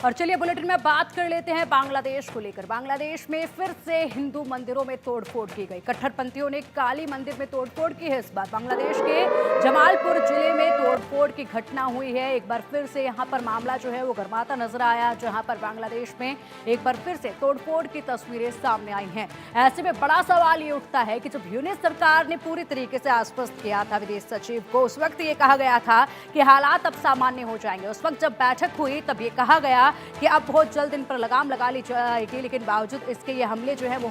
और चलिए बुलेटिन में बात कर लेते हैं बांग्लादेश को लेकर। बांग्लादेश में फिर से हिंदू मंदिरों में तोड़फोड़ की गई। कट्टरपंथियों ने काली मंदिर में तोड़फोड़ की है। इस बार बांग्लादेश के जमालपुर जिले में तोड़फोड़ की घटना हुई है। एक बार फिर से यहां पर मामला जो है वो गर्माता नजर आया, जहां पर बांग्लादेश में एक बार फिर से तोड़फोड़ की तस्वीरें सामने आई हैं। ऐसे में बड़ा सवाल ये उठता है कि जब यूनिस सरकार ने पूरी तरीके से आश्वस्त किया था विदेश सचिव को, उस वक्त ये कहा गया था कि हालात अब सामान्य हो जाएंगे। उस वक्त जब बैठक हुई तब ये कहा गया कि अब बहुत जल्द इन पर लगाम लगा ली जाएगी, लेकिन बावजूद इसके ये हमले जो है वो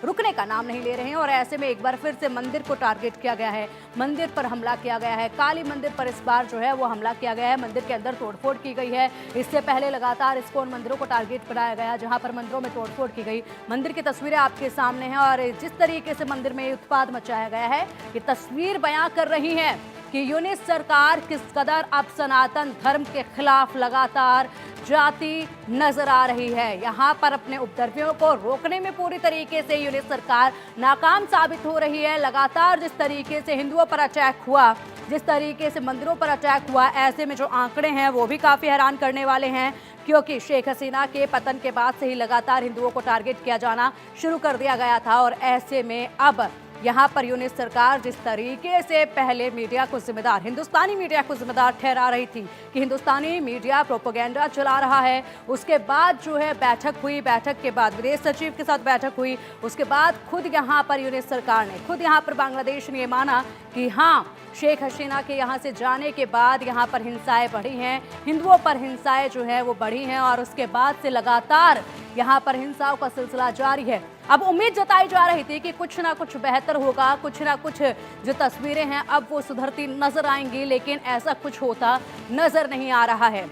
रुकने का नाम नहीं ले रहे हैं। और ऐसे में एक बार फिर से मंदिर को टारगेट किया गया है, मंदिर पर हमला किया गया है। काली मंदिर पर इस बार जो है वो हमला किया गया है, मंदिर के अंदर तोड़फोड़ की गई है। इससे पहले लगातार इस्कॉन मंदिरों को टारगेट बनाया गया, जहां पर मंदिरों में तोड़फोड़ की गई। मंदिर की तस्वीरें आपके सामने हैं और जिस तरीके से मंदिर में उत्पाद मचाया गया है, ये तस्वीर बयां कर रही है कि यूनिस सरकार किस कदर अब सनातन धर्म के खिलाफ लगातार जाती नजर आ रही है। यहाँ पर अपने उपद्रवियों को रोकने में पूरी तरीके से यूनिस सरकार नाकाम साबित हो रही है। लगातार जिस तरीके से हिंदुओं पर अटैक हुआ, जिस तरीके से मंदिरों पर अटैक हुआ, ऐसे में जो आंकड़े हैं वो भी काफी हैरान करने वाले हैं, क्योंकि शेख हसीना के पतन के बाद से ही लगातार हिंदुओं को टारगेट किया जाना शुरू कर दिया गया था। और ऐसे में अब यहाँ पर यूनिस सरकार जिस तरीके से पहले मीडिया को जिम्मेदार, हिंदुस्तानी मीडिया को जिम्मेदार ठहरा रही थी कि हिंदुस्तानी मीडिया प्रोपेगेंडा चला रहा है, उसके बाद जो है बैठक हुई, बैठक के बाद विदेश सचिव के साथ बैठक हुई, उसके बाद खुद यहाँ पर यूनिस सरकार ने, खुद यहाँ पर बांग्लादेश ने माना कि हाँ, शेख हसीना के यहाँ से जाने के बाद यहाँ पर हिंसाएं बढ़ी हैं, हिंदुओं पर हिंसाएं जो है वो बढ़ी हैं और उसके बाद से लगातार यहाँ पर हिंसाओं का सिलसिला जारी है। अब उम्मीद जताई जा रही थी कि कुछ ना कुछ बेहतर होगा, कुछ ना कुछ जो तस्वीरें हैं अब वो सुधरती नजर आएंगी, लेकिन ऐसा कुछ होता नजर नहीं आ रहा है।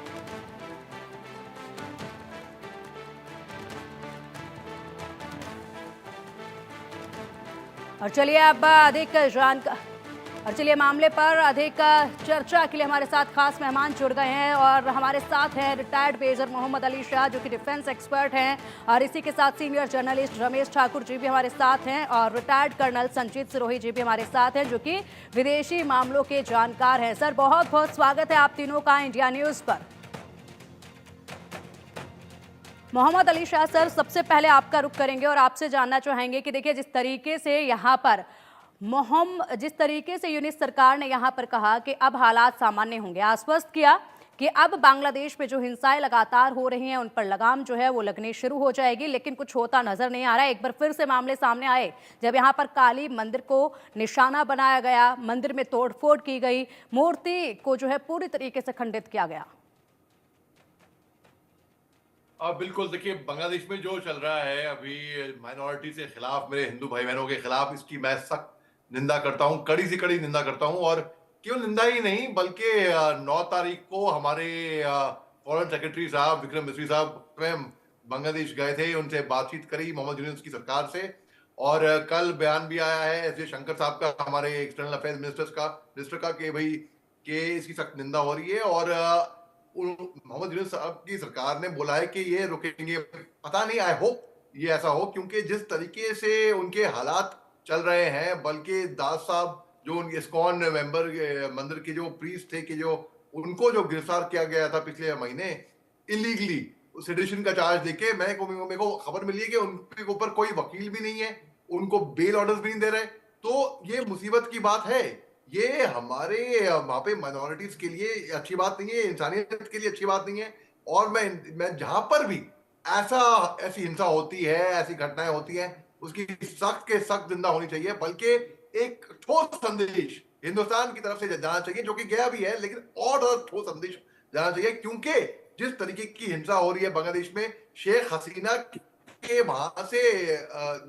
और चलिए अब मामले पर अधिक चर्चा के लिए हमारे साथ खास मेहमान जुड़ गए हैं और हमारे साथ हैं रिटायर्ड मेजर मोहम्मद अली शाह, जो कि डिफेंस एक्सपर्ट हैं, और इसी के साथ सीनियर जर्नलिस्ट रमेश ठाकुर जी भी हमारे साथ हैं, और रिटायर्ड कर्नल संजीत सिरोही जी भी हमारे साथ हैं, जो कि विदेशी मामलों के जानकार हैं। सर, बहुत बहुत स्वागत है आप तीनों का इंडिया न्यूज पर। मोहम्मद अली शाह सर, सबसे पहले आपका रुख करेंगे और आपसे जानना चाहेंगे कि देखिए जिस तरीके से यूनिस सरकार ने यहाँ पर कहा कि अब हालात सामान्य होंगे, आश्वस्त किया कि अब बांग्लादेश में जो हिंसाएं लगातार हो रही हैं उन पर लगाम जो है वो लगनी शुरू हो जाएगी, लेकिन कुछ होता नजर नहीं आ रहा है। एक बार फिर से मामले सामने आए जब यहाँ पर काली मंदिर को निशाना बनाया गया, मंदिर में तोड़फोड़ की गई, मूर्ति को जो है पूरी तरीके से खंडित किया गया। बिल्कुल, देखिए बांग्लादेश में जो चल रहा है अभी माइनॉरिटी से खिलाफ, मेरे हिंदू भाई बहनों के खिलाफ, इसकी मैं सख्त निंदा करता हूं, कड़ी से कड़ी निंदा करता हूं। और केवल निंदा ही नहीं बल्कि 9 तारीख को हमारे फॉरेन सेक्रेटरी साहब विक्रम मिस्री साहब स्वयं बांग्लादेश गए थे, उनसे बातचीत करी मोहम्मद यूनूस की सरकार से। और कल बयान भी आया है एस जयशंकर साहब का, हमारे एक्सटर्नल अफेयर्स मिनिस्टर का, कि भाई कि इसकी सख्त निंदा हो रही है। और मोहम्मद यूनूस साहब की सरकार ने बोला है कि ये रुकेंगे। पता नहीं, आई होप ये ऐसा हो, क्योंकि जिस तरीके से उनके हालात चल रहे हैं, बल्कि दास साहब जो उनके इस्कॉन मेंबर मंदिर के जो प्रीस्ट थे, कि जो उनको जो गिरफ्तार किया गया था पिछले महीने इलीगली सेडिशन का चार्ज देके, मेरे को खबर मिली है कि उनके ऊपर कोई वकील भी नहीं है, उनको बेल ऑर्डर्स भी नहीं दे रहे। तो ये मुसीबत की बात है, ये हमारे वहां पे माइनॉरिटीज के लिए अच्छी बात नहीं है, इंसानियत के लिए अच्छी बात नहीं है। और मैं जहां पर भी ऐसी हिंसा होती है, ऐसी घटनाएं होती हैं, उसकी सख्त के सख्त निंदा होनी चाहिए, बल्कि एक ठोस संदेश हिंदुस्तान की तरफ से जाना चाहिए, जो कि गया भी है, लेकिन और ठोस संदेश जाना चाहिए। क्योंकि जिस तरीके की हिंसा हो रही है बांग्लादेश में, शेख हसीना के वहां से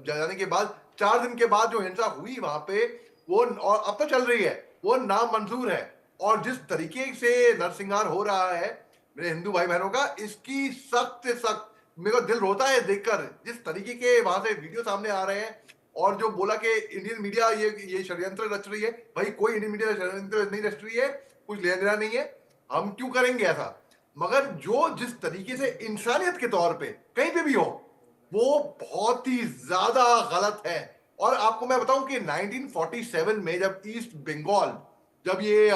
जाने के बाद 4 दिन के बाद जो हिंसा हुई वहां पे, वो और अब तो चल रही है, वो नामंजूर है। और जिस तरीके से नरसंहार हो रहा है मेरे हिंदू भाई बहनों का, इसकी सख्त से सख्त, मेरे को दिल रोता है देखकर जिस तरीके के वहां से वीडियो सामने आ रहे हैं। और जो बोला कि इंडियन मीडिया ये षड्यंत्र रच रही है, भाई कोई इंडियन मीडिया षड्यंत्र नहीं रच रही है, कुछ लेना देना नहीं है, हम क्यों करेंगे ऐसा। मगर जो जिस तरीके से इंसानियत के तौर पे कहीं पे भी हो, वो बहुत ही ज्यादा गलत है। और आपको मैं बताऊं कि 1947 में जब ईस्ट बंगाल, जब ये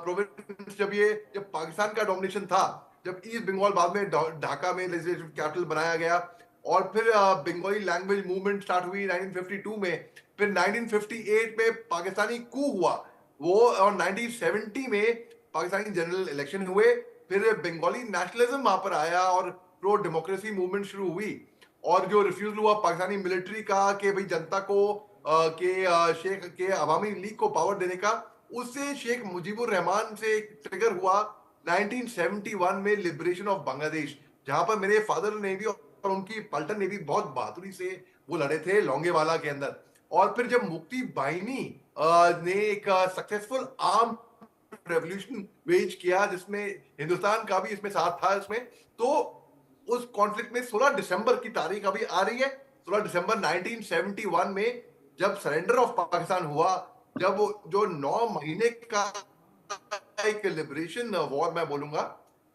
प्रोविंस, जब पाकिस्तान का डोमिनेशन था, जब ईस्ट बंगाल बाद में ढाका में लेजिस्लेटिव कैपिटल बनाया गया, और फिर बंगाली लैंग्वेज मूवमेंट स्टार्ट हुई 1952 में, फिर 1958 में पाकिस्तानी कू हुआ वो, और 1970 में पाकिस्तानी जनरल इलेक्शन हुए, फिर बंगाली नेशनलिज्म वहां पर आया और प्रो डेमोक्रेसी मूवमेंट शुरू हुई, और जो रिफ्यूजल हुआ पाकिस्तानी मिलिट्री का कि भाई जनता को शेख के अवामी लीग को पावर देने का, उससे शेख मुजीबुर रहमान से ट्रिगर हुआ 1971 में लिबरेशन ऑफ बांग्लादेश, जहां पर मेरे फादर ने भी और उनकी पलटन ने भी बहुत बहादुरी से वो लड़े थे लोंगेवाला के अंदर। और फिर जब मुक्ति बाहिनी ने एक सक्सेसफुल आर्म रेवोल्यूशन वेज किया, जिसमें हिंदुस्तान का भी इसमें साथ था इसमें, तो उस कॉन्फ्लिक्ट में 16 दिसंबर की तारीख अभी आ रही है, 16 दिसंबर 1971 में जब सरेंडर ऑफ पाकिस्तान हुआ, जब जो 9 महीने का एक लिबरेशन वॉर मैं बोलूंगा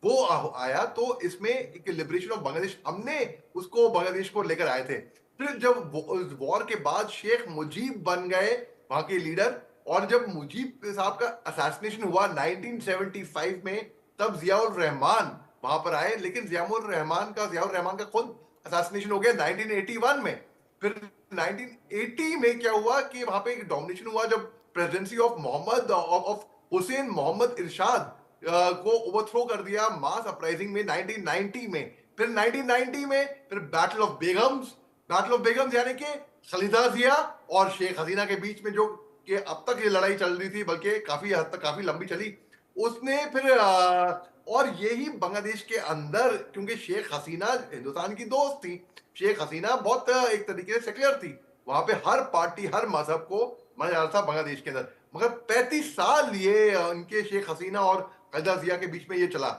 वो आया, तो इसमें एक लिबरेशन ऑफ बांग्लादेश हमने उसको बांग्लादेश को लेकर आए थे। फिर जब वॉर के बाद शेख मुजीब बन गए वहां के लीडर, और जब मुजीब साहब का असैसिनेशन हुआ 1975 में, तब जियाउर रहमान वहां पर आए, लेकिन जियाउर रहमान का खुद असैसिनेशन हो गया 1981 में। फिर 1980 में क्या हुआ कि वहां पे एक डोमिनेशन हुआ, जब प्रेसिडेंसी ऑफ हुसैन मोहम्मद इरशाद को ओवरथ्रो कर दिया मास अपराइजिंग में 1990 में। फिर 1990 में फिर बैटल ऑफ बेगम्स यानी कि खलीदा जिया और शेख हसीना के बीच में, जो कि अब तक ये लड़ाई चल रही थी, बल्कि काफी हद तक काफी लंबी चली, उसने फिर और यही बांग्लादेश के अंदर, क्योंकि शेख हसीना हिंदुस्तान की दोस्त थी, शेख हसीना बहुत एक तरीके से सेक्युलर थी, वहां पे हर पार्टी हर मजहब को माना जाता था बांग्लादेश के अंदर, मगर 35 साल ये उनके शेख हसीना और खलीदा जिया के बीच में ये चला।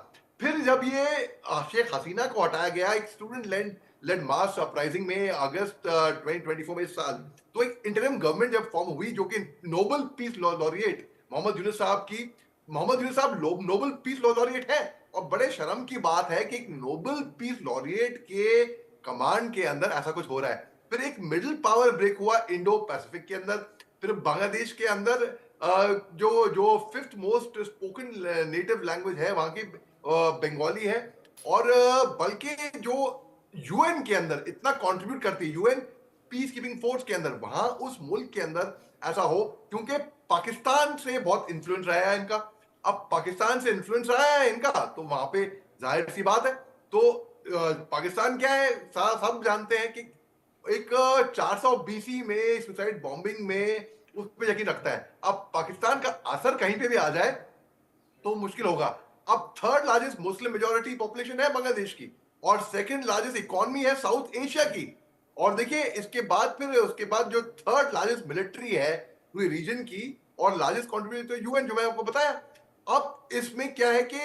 फिर जब ये शेख हसीना को हटाया गया एक स्टूडेंट लेड मास अपराइजिंग में अगस्त 2024 में इस साल, तो एक इंटरिम गवर्नमेंट जब फॉर्म हुई, जो कि Nobel peace laureate Muhammad Yunus साहब नोबल पीस लॉरिएट है, और बड़े शर्म की बात है कि एक नोबल पीस लॉरिएट के कमांड के अंदर ऐसा कुछ हो रहा है। फिर एक मिडिल पावर ब्रेक हुआ इंडो पैसिफिक के अंदर, फिर बांग्लादेश के अंदर जो fifth most spoken native language है वहां की बंगाली है, और बल्कि जो यूएन के अंदर इतना कंट्रीब्यूट करती है, यूएन पीस कीपिंग फोर्स के अंदर, वहां उस मुल्क के अंदर ऐसा हो, क्योंकि पाकिस्तान से बहुत इन्फ्लुएंस रहा है इनका। अब पाकिस्तान से इन्फ्लुएंस रहा है इनका, तो वहां पे जाहिर सी बात है, तो पाकिस्तान क्या है सब जानते हैं कि एक 400 बीसी में सुसाइड बॉम्बिंग में उस पर यकीन रखता है। अब पाकिस्तान का असर कहीं पे भी आ जाए तो मुश्किल होगा। अब third largest Muslim majority population है बांग्लादेश की, और सेकंड लार्जेस्ट इकोनॉमी है साउथ एशिया की, और देखिए इसके बाद फिर उसके बाद जो थर्ड लार्जेस्ट मिलिट्री है पूरी रीजन की, और लार्जेस्ट कंट्रीब्यूटर तो यूएन, जो मैं आपको बताया। अब इसमें क्या है कि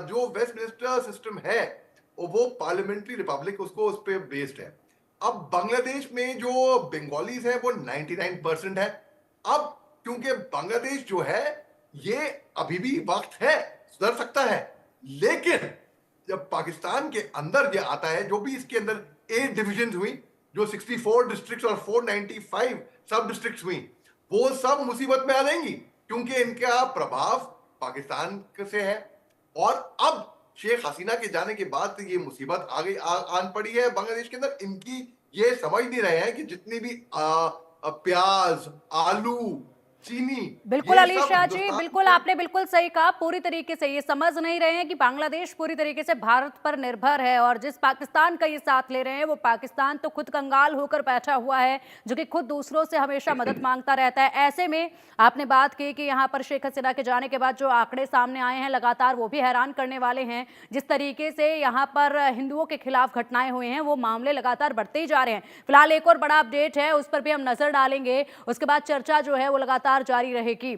जो वेस्टमिनिस्टर सिस्टम है वो पार्लियामेंट्री रिपब्लिक उसको उस पर बेस्ड है। अब बांग्लादेश में जो बंगालीज है वो 99% है। अब क्योंकि बांग्लादेश जो है ये अभी भी वक्त है, सुधर सकता है, लेकिन जब पाकिस्तान के अंदर ये आता है, जो भी इसके अंदर 8 डिविजन हुई, जो 64 डिस्ट्रिक्ट्स और 495 सब डिस्ट्रिक्ट्स हुई, वो सब मुसीबत में आ जाएंगी, क्योंकि इनका प्रभाव पाकिस्तान से है। और अब शेख हसीना के जाने के बाद ये मुसीबत आन पड़ी है बांग्लादेश के अंदर। इनकी ये समझ नहीं रहे हैं कि जितनी भी प्याज, आलू, चीनी, बिल्कुल ये अली सब शाह जी, हिंदुस्तान बिल्कुल से आपने बिल्कुल सही कहा। पूरी तरीके से ये समझ नहीं रहे हैं कि बांग्लादेश पूरी तरीके से भारत पर निर्भर है, और जिस पाकिस्तान का ये साथ ले रहे हैं वो पाकिस्तान तो खुद कंगाल होकर बैठा हुआ है, जो कि खुद दूसरों से हमेशा मदद मांगता रहता है। ऐसे में आपने बात की कि यहाँ पर शेख हसीना के जाने के बाद जो आंकड़े सामने आए हैं लगातार, वो भी हैरान करने वाले हैं। जिस तरीके से यहाँ पर हिंदुओं के खिलाफ घटनाएं हुई हैं, वो मामले लगातार बढ़ते ही जा रहे हैं। फिलहाल एक और बड़ा अपडेट है, उस पर भी हम नजर डालेंगे, उसके बाद चर्चा जो है वो लगातार जारी रहेगी।